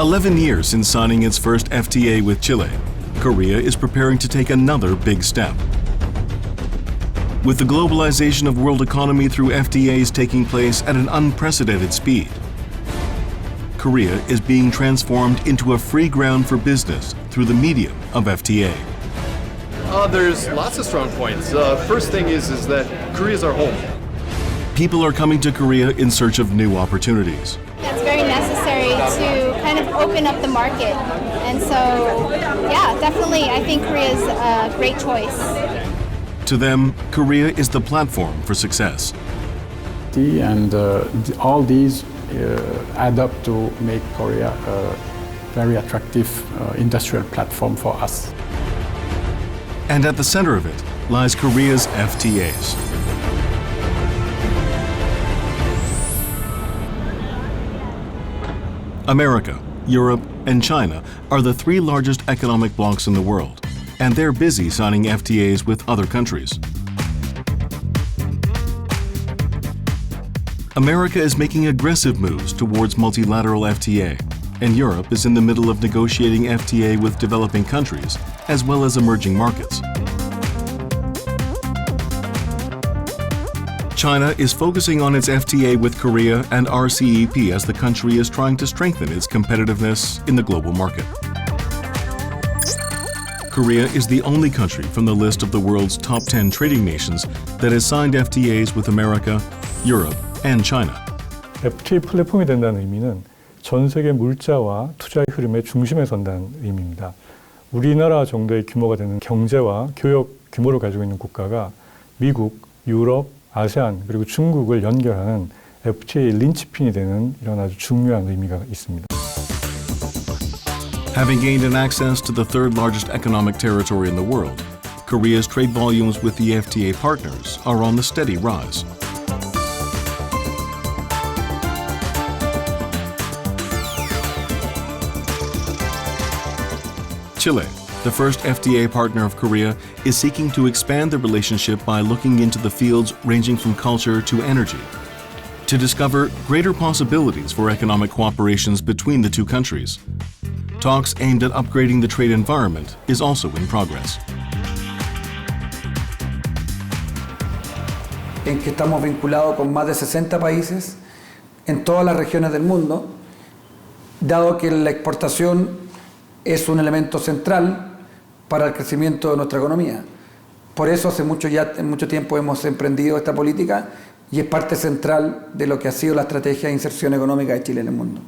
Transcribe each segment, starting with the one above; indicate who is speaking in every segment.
Speaker 1: 11 years since signing its first FTA with Chile, Korea is preparing to take another big step. With the globalization of world economy through FTAs taking place at an unprecedented speed, Korea is being transformed into a free ground for business through the medium of FTA.
Speaker 2: There's lots of strong points. First thing is that Korea's our home.
Speaker 1: People are coming to Korea in search of new opportunities.
Speaker 3: It's very necessary to kind of open up the market. And so, yeah, definitely, I think Korea is a great choice.
Speaker 1: To them, Korea is the platform for success.
Speaker 4: All these add up to make Korea a very attractive industrial platform for us.
Speaker 1: And at the center of it lies Korea's FTAs. America, Europe, and China are the three largest economic blocs in the world, and they're busy signing FTAs with other countries. America is making aggressive moves towards multilateral FTA, and Europe is in the middle of negotiating FTA with developing countries, as well as emerging markets. China is focusing on its FTA with Korea and RCEP as the country is trying to strengthen its competitiveness in the global market. Korea is the only country from the list of the world's top 10 trading nations that has signed FTAs with America, Europe, and China.
Speaker 5: FTA 플랫폼이 된다는 의미는 전 세계 물자와 투자의 흐름의 중심에 선다는 의미입니다. 우리나라 정도의 규모가 되는 경제와 교역 규모를 가지고 있는 국가가 미국, 유럽, 아세안 그리고 중국을 연결하는 FTA 린치핀이 되는 이런 아주 중요한 의미가 있습니다.
Speaker 1: Having gained an access to the third largest economic territory in the world, Korea's trade volumes with the FTA partners are on the steady rise. Chile, the first FTA partner of Korea, is seeking to expand the relationship by looking into the fields ranging from culture to energy, to discover greater possibilities for economic cooperations between the two countries. Talks aimed at upgrading the trade environment is also in progress.
Speaker 6: En que estamos vinculados con más de 60 países en todas las regiones del mundo, dado que la exportación es un elemento central para el crecimiento de nuestra economía. Por eso hace mucho tiempo hemos emprendido esta política y es parte central de lo que ha sido la estrategia de inserción económica de Chile en el mundo.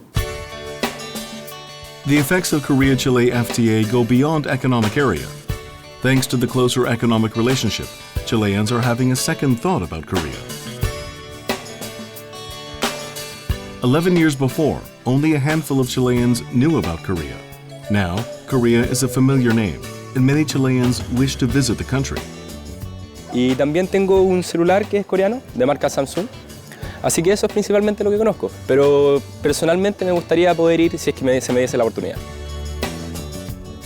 Speaker 1: The effects of Korea-Chile FTA go beyond economic area. Thanks to the closer economic relationship, Chileans are having a second thought about Korea. 11 years before, only a handful of Chileans knew about Korea. Now, Korea is a familiar name, and many Chileans wish to visit the country.
Speaker 7: Y también tengo un celular que es coreano, de marca Samsung. Así que eso es principalmente lo que conozco. Pero personalmente me gustaría poder ir si es que se me diese la oportunidad.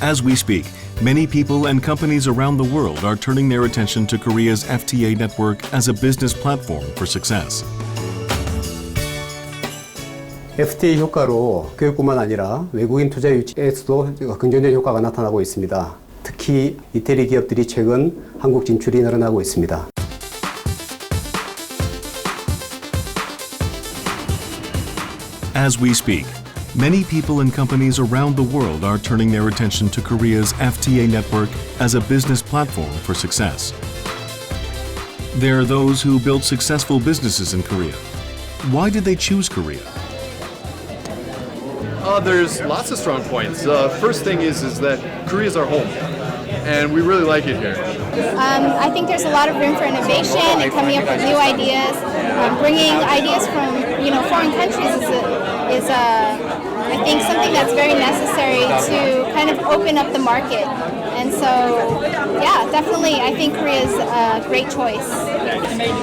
Speaker 1: As we speak, many people and companies around the world are turning their attention to Korea's FTA network as a business platform for success.
Speaker 8: FTA 효과로 교육뿐만 아니라 외국인 투자 유치에서도 긍정적인 효과가 나타나고 있습니다. 특히 이태리 기업들이 최근 한국 진출이 늘어나고 있습니다.
Speaker 1: As we speak, many people and companies around the world are turning their attention to Korea's FTA network as a business platform for success. There are those who built successful businesses in Korea. Why did they choose Korea?
Speaker 2: There's lots of strong points. First thing is that Korea's our home, and we really like it here.
Speaker 3: I think there's a lot of room for innovation and coming up with new ideas. Bringing ideas from foreign countries is I think something that's very necessary to kind of open up the market. And so, yeah, definitely, I think Korea is a great choice.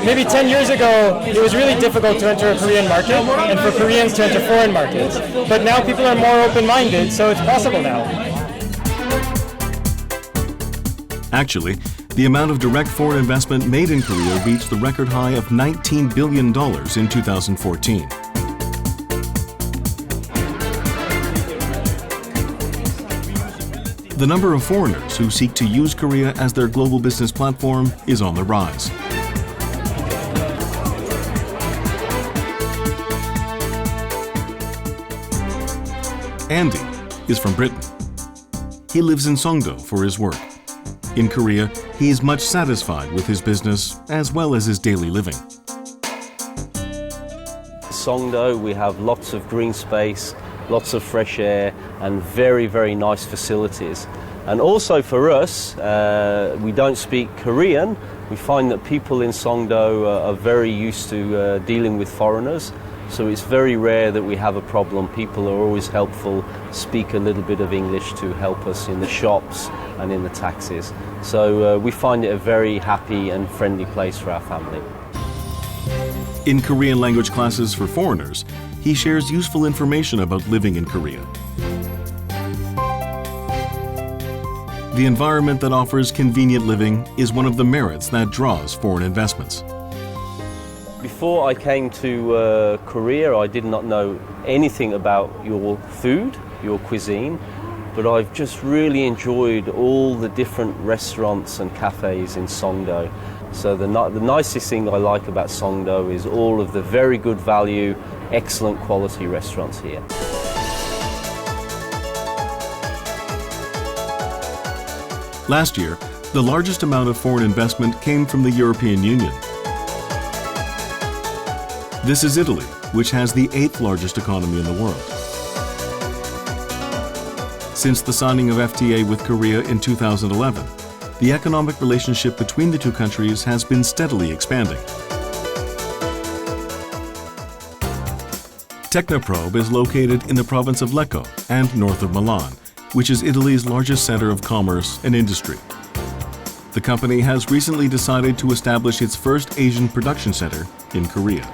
Speaker 9: Maybe 10 years ago, it was really difficult to enter a Korean market and for Koreans to enter foreign markets. But now people are more open-minded, so it's possible now.
Speaker 1: Actually, the amount of direct foreign investment made in Korea reached the record high of $19 billion in 2014. The number of foreigners who seek to use Korea as their global business platform is on the rise. Andy is from Britain. He lives in Songdo for his work. In Korea, he is much satisfied with his business as well as his daily living.
Speaker 10: Songdo, we have lots of green space, lots of fresh air, and very, very nice facilities. And also for us, we don't speak Korean. We find that people in Songdo are very used to dealing with foreigners. So it's very rare that we have a problem. People are always helpful, speak a little bit of English to help us in the shops and in the taxis. So we find it a very happy and friendly place for our family.
Speaker 1: In Korean language classes for foreigners, he shares useful information about living in Korea. The environment that offers convenient living is one of the merits that draws foreign investments.
Speaker 10: Before I came to Korea, I did not know anything about your food, your cuisine, but I've just really enjoyed all the different restaurants and cafes in Songdo. So the nicest thing I like about Songdo is all of the very good value, excellent quality restaurants here.
Speaker 1: Last year, the largest amount of foreign investment came from the European Union. This is Italy, which has the 8th largest economy in the world. Since the signing of FTA with Korea in 2011, the economic relationship between the two countries has been steadily expanding. Technoprobe is located in the province of Lecco and north of Milan, which is Italy's largest center of commerce and industry. The company has recently decided to establish its first Asian production center in Korea.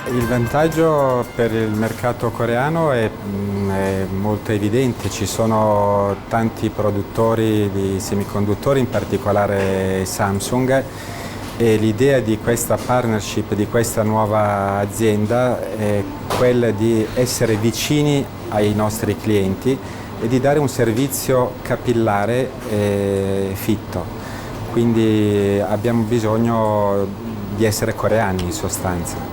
Speaker 11: Il vantaggio per il mercato coreano è molto evidente, ci sono tanti produttori di semiconduttori, in particolare Samsung, e l'idea di questa partnership, di questa nuova azienda è quella di essere vicini ai nostri clienti e di dare un servizio capillare e fitto. Quindi abbiamo bisogno di essere coreani in sostanza.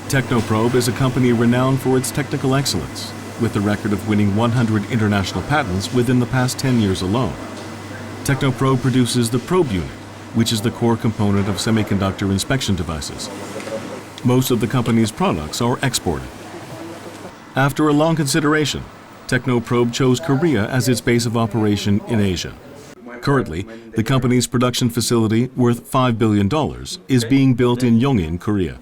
Speaker 1: Technoprobe is a company renowned for its technical excellence, with the record of winning 100 international patents within the past 10 years alone. Technoprobe produces the probe unit, which is the core component of semiconductor inspection devices. Most of the company's products are exported. After a long consideration, Technoprobe chose Korea as its base of operation in Asia. Currently, the company's production facility, worth $5 billion, is being built in Yongin, Korea.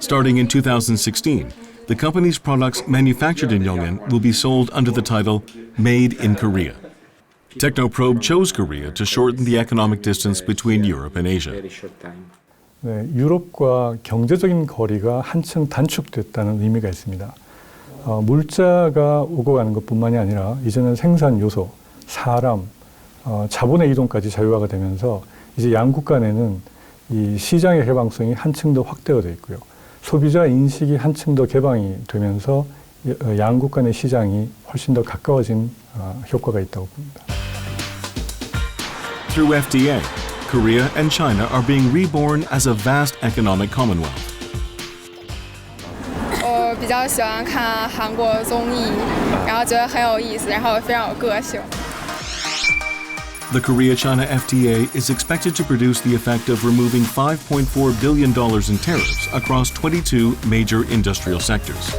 Speaker 1: Starting in 2016, the company's products manufactured in Yongin will be sold under the title Made in Korea. Technoprobe chose Korea to shorten the economic distance between Europe and Asia.
Speaker 5: 네, 유럽과 경제적인 거리가 한층 단축됐다는 의미가 있습니다. 물자가 오고 가는 것뿐만이 아니라 이제는 생산 요소, 사람, 자본의 이동까지 자유화가 되면서 이제 양국 간에는 이 시장의 개방성이 한층 더 확대가 있고요. 소비자 인식이 한층 더 개방이 되면서 양국 간의 시장이 훨씬 더 가까워진 효과가 있다고 봅니다.
Speaker 1: Through FTA, Korea and China are being reborn as a vast economic commonwealth.
Speaker 12: 我比较喜欢看韩国综艺，然后觉得很有意思，然后非常有个性。
Speaker 1: The Korea-China FTA is expected to produce the effect of removing $5.4 billion in tariffs across 22 major industrial sectors.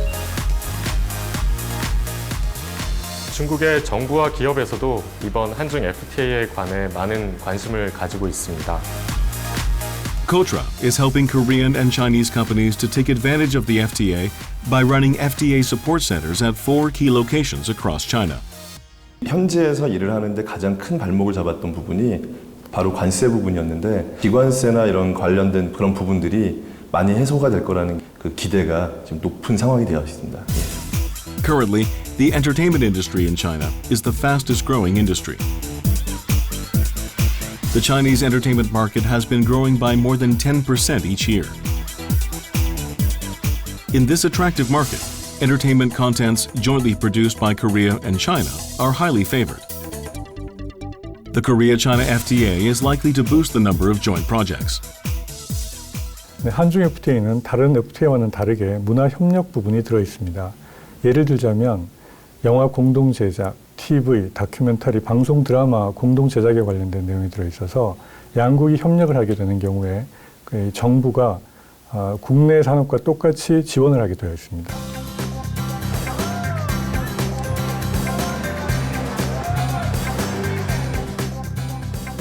Speaker 13: 중국의 정부와 기업에서도 이번 한중 FTA에 관해 많은 관심을 가지고 있습니다.
Speaker 1: KOTRA is helping Korean and Chinese companies to take advantage of the FTA by running FTA support centers at 4 key locations across China.
Speaker 14: 현지에서 일을 하는데 가장 큰 발목을 잡았던 부분이 바로 관세 부분이었는데 비관세나 이런 관련된 그런 부분들이 많이 해소가 될 거라는 그 기대가 지금 높은 상황이 되어 있습니다.
Speaker 1: Currently, the entertainment industry in China is the fastest growing industry. The Chinese entertainment market has been growing by more than 10% each year. In this attractive market, entertainment contents jointly produced by Korea and China are highly favored. The Korea-China FTA is likely to boost the number of joint projects.
Speaker 5: 네, 한중 FTA는 다른 FTA와는 다르게 문화 협력 부분이 들어 있습니다. 예를 들자면 영화 공동 제작, TV, 다큐멘터리, 방송 드라마 공동 제작에 관련된 내용이 들어 있어서 양국이 협력을 하게 되는 경우에 정부가 국내 산업과 똑같이 지원을 하게 되어 있습니다.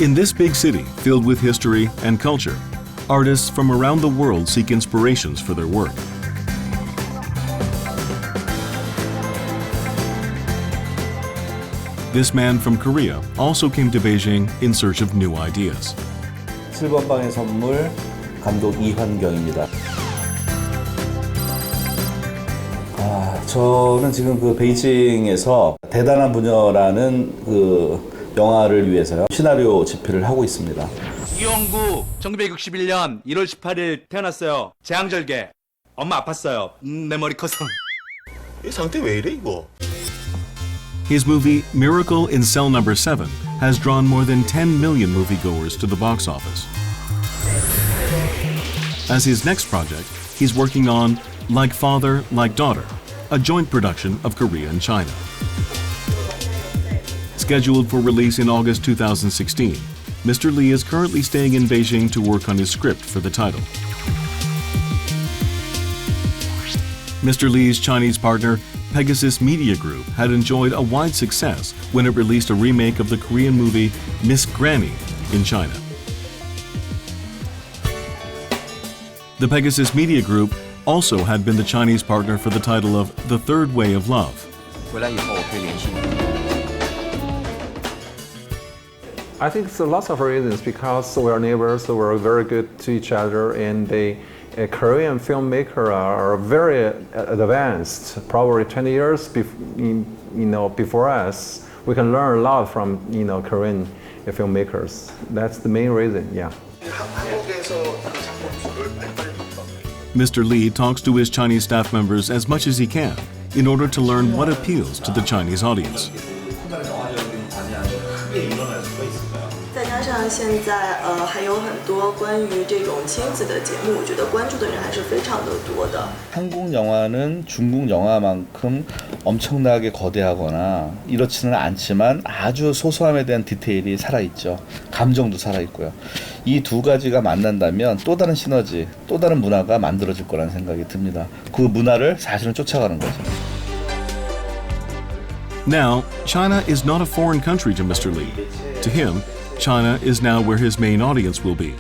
Speaker 1: In this big city filled with history and culture, artists from around the world seek inspirations for their work. This man from Korea also came to Beijing in search of new ideas.
Speaker 15: 7번 방의 선물 감독 이환경입니다. 저는 지금 그 베이징에서 대단한 부녀라는 그 영화를 위해서요. 시나리오 집필을 하고 있습니다.
Speaker 16: 이용구 1961년 1월 18일 태어났어요. 재앙절개. 엄마 아팠어요. 내 머리 컸어.
Speaker 17: 이 상태 왜 이래 이거?
Speaker 1: His movie Miracle in Cell No. 7 has drawn more than 10 million moviegoers to the box office. As his next project, he's working on Like Father, Like Daughter, a joint production of Korea and China. Scheduled for release in August 2016, Mr. Lee is currently staying in Beijing to work on his script for the title. Mr. Lee's Chinese partner, Pegasus Media Group, had enjoyed a wide success when it released a remake of the Korean movie Miss Granny in China. The Pegasus Media Group also had been the Chinese partner for the title of The Third Way of Love.
Speaker 18: I think it's lots of reasons because we're neighbors, so we're very good to each other, and the Korean filmmakers are very advanced, probably 20 years before us. We can learn a lot from Korean filmmakers. That's the main reason, yeah.
Speaker 1: Mr. Lee talks to his Chinese staff members as much as he can in order to learn what appeals to the Chinese audience.
Speaker 19: 再加上现在还有很多关于这种亲子的节目，我觉得关注的人还是非常的多的。
Speaker 15: 한국 영화는 중국 영화만큼 엄청나게 거대하거나 이렇지는 않지만 아주 소소함에 대한 디테일이 살아있죠. 감정도 살아있고요. 이 두 가지가 만난다면 또 다른 시너지, 또 다른 문화가 만들어질 거라는 생각이 듭니다. 그 문화를 사실은 쫓아가는 거죠.
Speaker 1: Now, China is not a foreign country to Mr. Lee. To him, China is now where his main audience will be.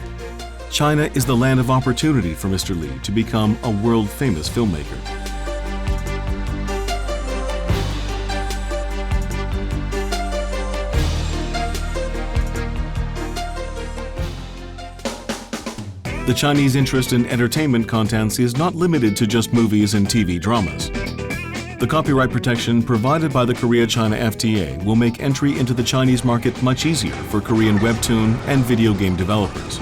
Speaker 1: China is the land of opportunity for Mr. Lee to become a world-famous filmmaker. The Chinese interest in entertainment contents is not limited to just movies and TV dramas. The copyright protection provided by the Korea-China FTA will make entry into the Chinese market much easier for Korean webtoon and video game developers.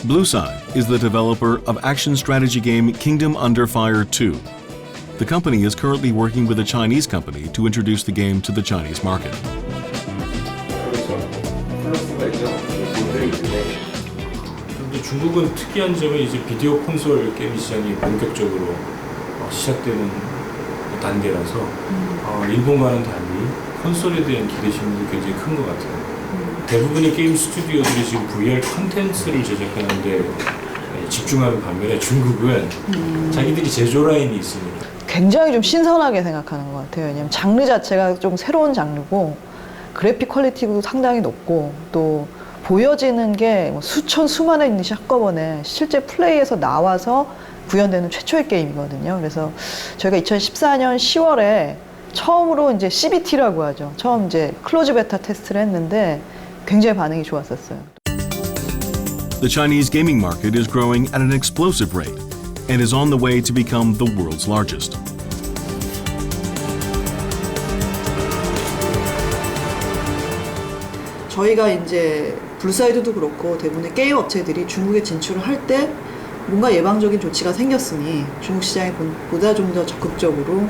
Speaker 1: Blueside is the developer of action strategy game Kingdom Under Fire 2. The company is currently working with a Chinese company to introduce the game to the Chinese market.
Speaker 5: 중국은 특이한 점은 이제 비디오 콘솔 게임 시장이 본격적으로 시작되는 단계라서 일본과는 달리 콘솔에 대한 기대심도 굉장히 큰 것 같아요. 대부분의 게임 스튜디오들이 지금 VR 콘텐츠를 제작하는데 집중하는 반면에 중국은 자기들이 제조 라인이 있으니까
Speaker 20: 굉장히 좀 신선하게 생각하는 것 같아요. 왜냐하면 장르 자체가 좀 새로운 장르고 그래픽 퀄리티도 상당히 높고 또 보여지는 게 수천 수만에 있는 한꺼번에 실제 플레이에서 나와서 구현되는 최초의 게임이거든요. 그래서 저희가 2014년 10월에 처음으로 이제 CBT라고 하죠. 처음 이제 클로즈 베타 테스트를 했는데 굉장히 반응이 좋았었어요.
Speaker 1: The Chinese gaming market is growing at an explosive rate and is on the way to become the world's largest.
Speaker 20: 저희가 이제 블루사이드도 그렇고 대부분의 게임 업체들이 중국에 진출을 할 때 뭔가 예방적인 조치가 생겼으니 중국 시장에 보다 좀 더 적극적으로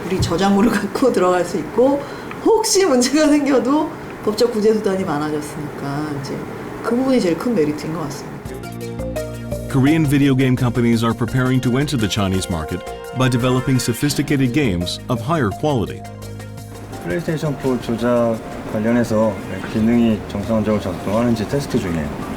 Speaker 20: 우리 저작물을 갖고 들어갈 수 있고 혹시 문제가 생겨도 법적 구제 수단이 많아졌으니까 이제 그 부분이 제일 큰 메리트인 것 같습니다.
Speaker 1: Korean video game companies are preparing to enter the Chinese market by developing sophisticated games of higher quality.
Speaker 21: 플레이스테이션 4 조작 관련해서 기능이 정상적으로 작동하는지 테스트 중이에요.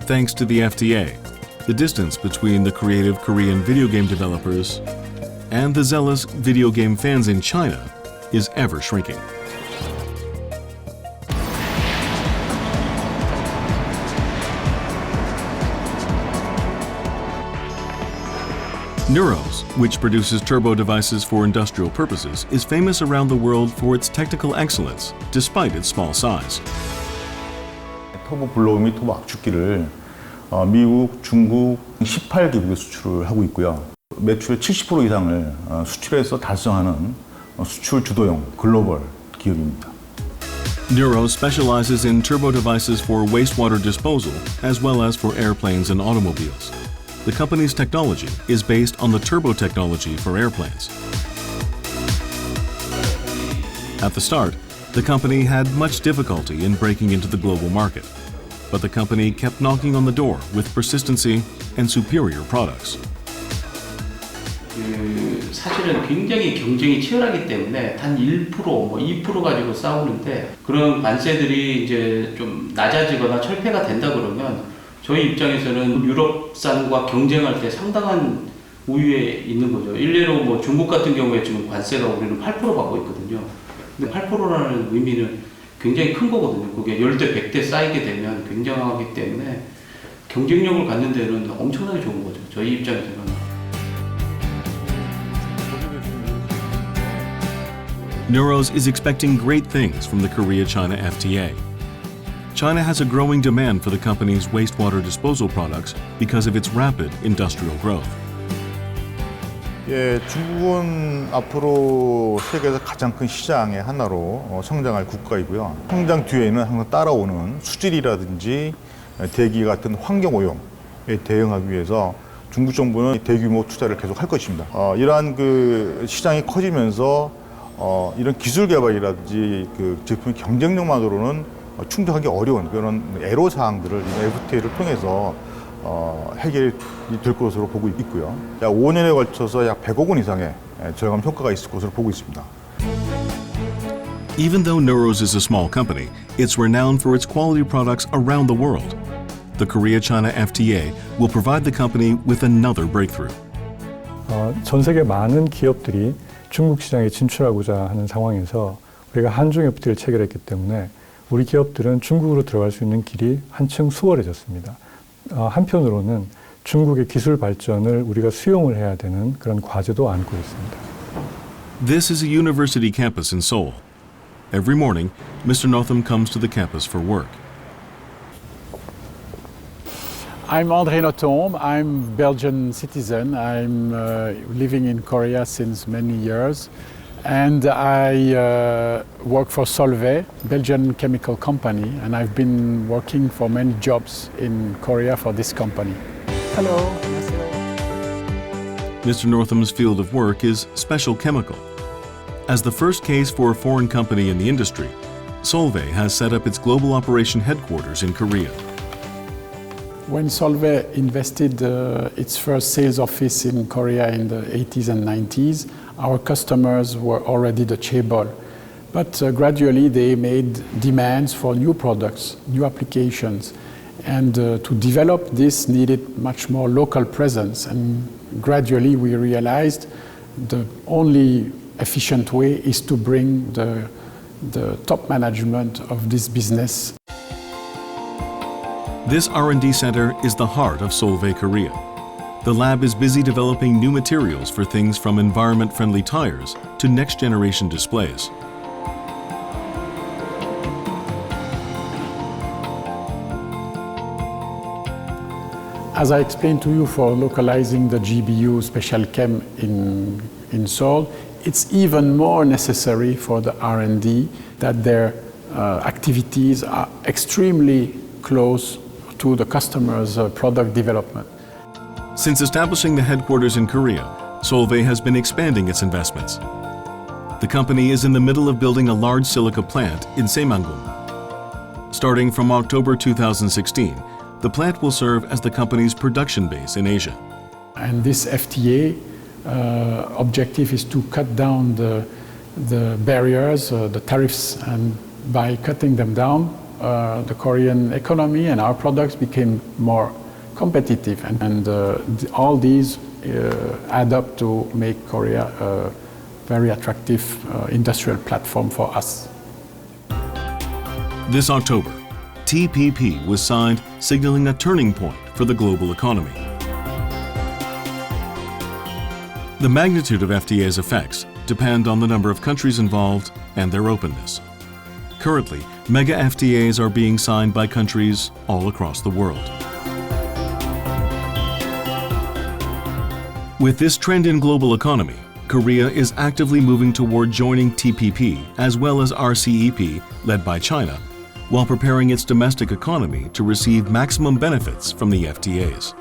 Speaker 1: Thanks to the FTA, the distance between the creative Korean video game developers and the zealous video game fans in China is ever shrinking. Neuros, which produces turbo devices for industrial purposes, is famous around the world for its technical excellence, despite its small size.
Speaker 22: 터보 블로우 및 터보 압축기를 미국, 중국 18개국에 수출을 하고 있고요. 매출의 70% 이상을 수출해서 달성하는 수출 주도형 글로벌 기업입니다.
Speaker 1: Neuro specializes in turbo devices for wastewater disposal as well as for airplanes and automobiles. The company's technology is based on the turbo technology for airplanes. At the start, the company had much difficulty in breaking into the global market, but the company kept knocking on the door with persistency and superior products.
Speaker 23: 사실은 굉장히 경쟁이 치열하기 때문에 단 1%, 2% 가지고 싸우는데 그런 관세들이 이제 좀 낮아지거나 철폐가 된다 그러면 저희 입장에서는 유럽산과 경쟁할 때 상당한 우위에 있는 거죠. 일례로 중국 같은 경우에 지금 관세가 우리는 8% 받고 있거든요. 근데 8%라는 의미는 굉장히 큰 거거든요. 그게 10대, 100대 쌓이게 되면 굉장하기 때문에 경쟁력을 갖는 데는 엄청나게 좋은 거죠. 저희 입장에서는.
Speaker 1: Neuros is expecting great things from the Korea-China FTA. China has a growing demand for the company's wastewater disposal products because of its rapid industrial growth.
Speaker 22: 예, 중국은 앞으로 세계에서 가장 큰 시장의 하나로 성장할 국가이고요. 성장 뒤에는 항상 따라오는 수질이라든지 대기 같은 환경 오염에 대응하기 위해서 중국 정부는 대규모 투자를 계속 할 것입니다. 이러한 그 시장이 커지면서 이런 기술 개발이라든지 그 제품의 경쟁력만으로는 충족하기 어려운 그런 애로사항들을 FTA를 통해서 해결이 될 것으로 보고 있고요. 약 5년에 걸쳐서 약 100억 원 이상의 절감 효과가 있을 것으로 보고 있습니다.
Speaker 1: Even though Neuros is a small company, it's renowned for its quality products around the world. The Korea-China FTA will provide the company with another breakthrough.
Speaker 5: 전 세계 많은 기업들이 중국 시장에 진출하고자 하는 상황에서 우리가 한중 FTA를 체결했기 때문에 우리 기업들은 중국으로 들어갈 수 있는 길이 한층 수월해졌습니다. 한편으로는 중국의 기술 발전을 우리가 수용을 해야 되는 그런 과제도 안고 있습니다.
Speaker 1: This is a university campus in Seoul. Every morning, Mr. Northam comes to the campus for work.
Speaker 4: I'm André Nothomb. I'm Belgian citizen. I'm living in Korea since many years. And I work for Solvay, Belgian chemical company, and I've been working for many jobs in Korea for this company. Hello.
Speaker 1: Mr. Northam's field of work is special chemical. As the first case for a foreign company in the industry, Solvay has set up its global operation headquarters in Korea.
Speaker 4: When Solvay invested its first sales office in Korea in the 80s and 90s, our customers were already the chaebol. But gradually they made demands for new products, new applications. And to develop this needed much more local presence. And gradually we realized the only efficient way is to bring the top management of this business.
Speaker 1: This R&D center is the heart of Solvay Korea. The lab is busy developing new materials for things from environment-friendly tires to next-generation displays.
Speaker 4: As I explained to you, for localizing the GBU Special Chem in Seoul, it's even more necessary for the R&D that their activities are extremely close to the customer's product development.
Speaker 1: Since establishing the headquarters in Korea, Solvay has been expanding its investments. The company is in the middle of building a large silica plant in Saemangung. Starting from October 2016, the plant will serve as the company's production base in Asia.
Speaker 4: And this FTA objective is to cut down the barriers, the tariffs, and by cutting them down, the Korean economy and our products became more competitive. And all these add up to make Korea a very attractive industrial platform for us.
Speaker 1: This October, TPP was signed, signaling a turning point for the global economy. The magnitude of FTA's effects depend on the number of countries involved and their openness. Currently, mega FTAs are being signed by countries all across the world. With this trend in global economy, Korea is actively moving toward joining TPP as well as RCEP, led by China, while preparing its domestic economy to receive maximum benefits from the FTAs.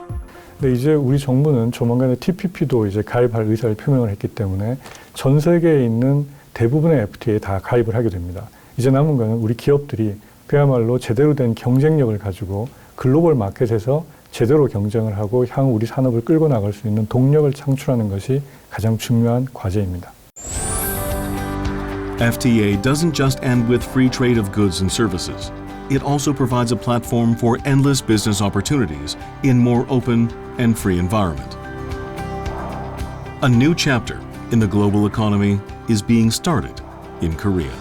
Speaker 5: 네, 이제 우리 정부는 조만간에 TPP도 이제 가입할 의사를 표명을 했기 때문에 전 세계에 있는 대부분의 FTA에 다 가입을 하게 됩니다. 이제 남은 거는 우리 기업들이 그야말로 제대로 된 경쟁력을 가지고 글로벌 마켓에서 제대로 경쟁을 하고 향후 우리 산업을 끌고 나갈 수 있는 동력을 창출하는 것이 가장 중요한 과제입니다.
Speaker 1: FTA doesn't just end with free trade of goods and services. It also provides a platform for endless business opportunities in more open and free environment. A new chapter in the global economy is being started in Korea.